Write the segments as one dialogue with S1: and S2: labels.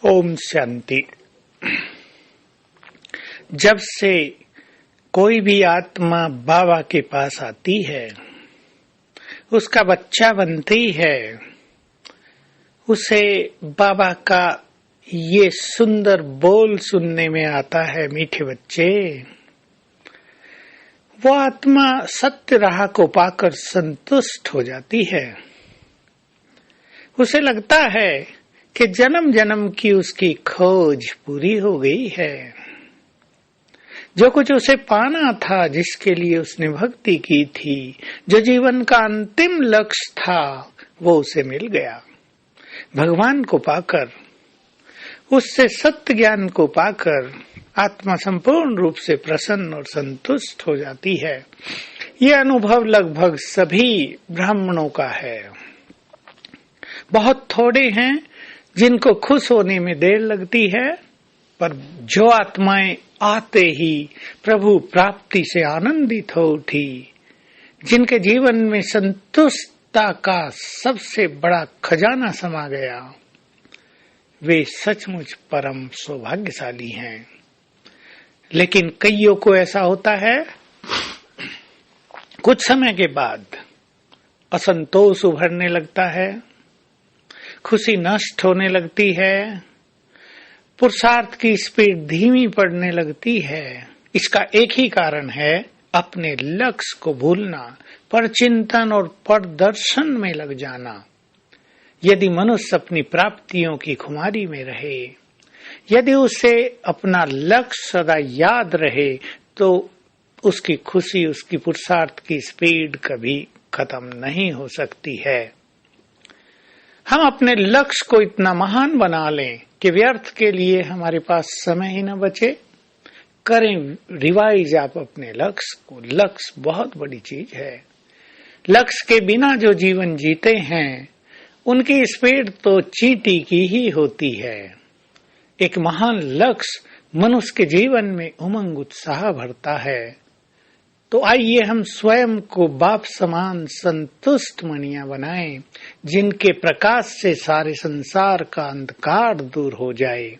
S1: ओम शांति। जब से कोई भी आत्मा बाबा के पास आती है, उसका बच्चा बनती है, उसे बाबा का ये सुंदर बोल सुनने में आता है, मीठे बच्चे। वो आत्मा सत्य राह को पाकर संतुष्ट हो जाती है। उसे लगता है कि जन्म जन्म की उसकी खोज पूरी हो गई है। जो कुछ उसे पाना था, जिसके लिए उसने भक्ति की थी, जो जीवन का अंतिम लक्ष्य था, वो उसे मिल गया। भगवान को पाकर, उससे सत्य ज्ञान को पाकर आत्मा संपूर्ण रूप से प्रसन्न और संतुष्ट हो जाती है। ये अनुभव लगभग सभी ब्राह्मणों का है। बहुत थोड़े हैं जिनको खुश होने में देर लगती है, पर जो आत्माएं आते ही प्रभु प्राप्ति से आनंदित हो उठी, जिनके जीवन में संतुष्टता का सबसे बड़ा खजाना समा गया, वे सचमुच परम सौभाग्यशाली हैं। लेकिन कईयों को ऐसा होता है, कुछ समय के बाद असंतोष उभरने लगता है, खुशी नष्ट होने लगती है, पुरुषार्थ की स्पीड धीमी पड़ने लगती है। इसका एक ही कारण है, अपने लक्ष्य को भूलना, पर चिंतन और पर दर्शन में लग जाना। यदि मनुष्य अपनी प्राप्तियों की खुमारी में रहे, यदि उसे अपना लक्ष्य सदा याद रहे, तो उसकी खुशी, उसकी पुरुषार्थ की स्पीड कभी खत्म नहीं हो सकती है। हम अपने लक्ष्य को इतना महान बना लें कि व्यर्थ के लिए हमारे पास समय ही न बचे। करें रिवाइज आप अपने लक्ष्य को। लक्ष्य बहुत बड़ी चीज है। लक्ष्य के बिना जो जीवन जीते हैं, उनकी स्पीड तो चींटी की ही होती है। एक महान लक्ष्य मनुष्य के जीवन में उमंग उत्साह भरता है। तो आइए हम स्वयं को बाप समान संतुष्ट मणियां बनाएं, जिनके प्रकाश से सारे संसार का अंधकार दूर हो जाए।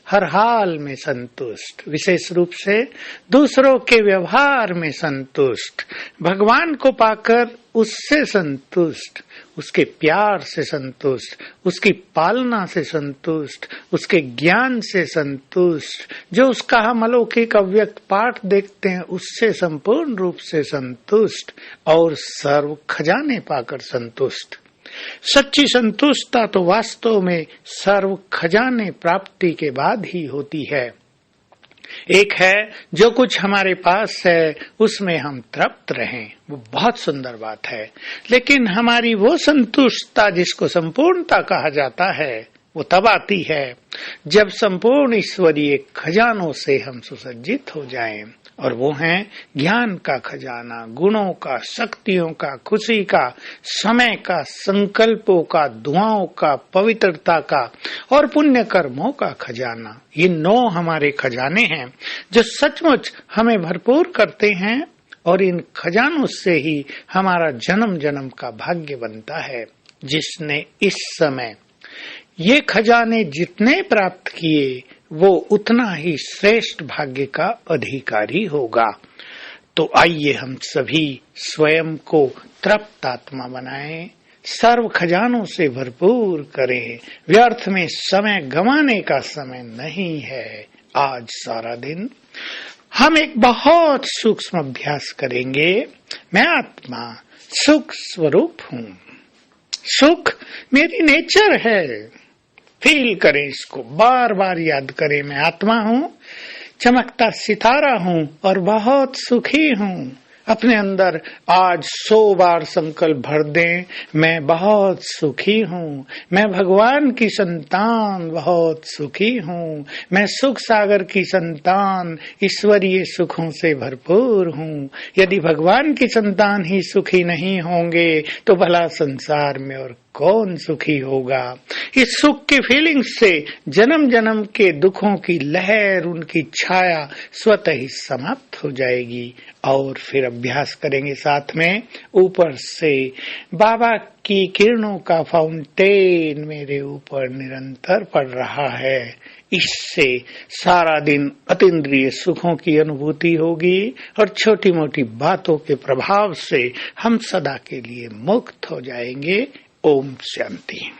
S1: हर हाल में संतुष्ट, विशेष रूप से दूसरों के व्यवहार में संतुष्ट, भगवान को पाकर उससे संतुष्ट, उसके प्यार से संतुष्ट, उसकी पालना से संतुष्ट, उसके ज्ञान से संतुष्ट, जो उसका हम अलौकिक अव्यक्त पाठ देखते हैं उससे संपूर्ण रूप से संतुष्ट, और सर्व खजाने पाकर संतुष्ट। सच्ची संतुष्टता तो वास्तव में सर्व खजाने प्राप्ति के बाद ही होती है। एक है, जो कुछ हमारे पास है उसमें हम तृप्त रहें, वो बहुत सुंदर बात है। लेकिन हमारी वो संतुष्टता जिसको संपूर्णता कहा जाता है, वो तब आती है जब संपूर्ण ईश्वरीय खजानों से हम सुसज्जित हो जाएं, और वो हैं ज्ञान का खजाना, गुणों का, शक्तियों का, खुशी का, समय का, संकल्पों का, दुआओं का, पवित्रता का और पुण्य कर्मों का खजाना। ये 9 हमारे खजाने हैं जो सचमुच हमें भरपूर करते हैं, और इन खजानों से ही हमारा जन्म जन्म का भाग्य बनता है। जिसने इस समय ये खजाने जितने प्राप्त किए, वो उतना ही श्रेष्ठ भाग्य का अधिकारी होगा। तो आइए हम सभी स्वयं को तृप्त आत्मा बनाएं, सर्व खजानों से भरपूर करें। व्यर्थ में समय गंवाने का समय नहीं है। आज सारा दिन हम एक बहुत सूक्ष्म अभ्यास करेंगे। मैं आत्मा सुख स्वरूप हूँ, सुख मेरी नेचर है। फील करें इसको, बार बार याद करें, मैं आत्मा हूँ, चमकता सितारा हूँ और बहुत सुखी हूँ। अपने अंदर आज 100 बार संकल्प भर दें, मैं बहुत सुखी हूँ, मैं भगवान की संतान बहुत सुखी हूँ, मैं सुख सागर की संतान ईश्वरीय सुखों से भरपूर हूँ। यदि भगवान की संतान ही सुखी नहीं होंगे तो भला संसार में और कौन सुखी होगा। इस सुख की फीलिंग से जन्म जन्म के दुखों की लहर, उनकी छाया स्वतः ही समाप्त हो जाएगी। और फिर अभ्यास करेंगे साथ में। ऊपर से बाबा की किरणों का फाउंटेन मेरे ऊपर निरंतर पड़ रहा है। इससे सारा दिन अतीन्द्रिय सुखों की अनुभूति होगी और छोटी मोटी बातों के प्रभाव से हम सदा के लिए मुक्त हो जाएंगे। ओम शांति।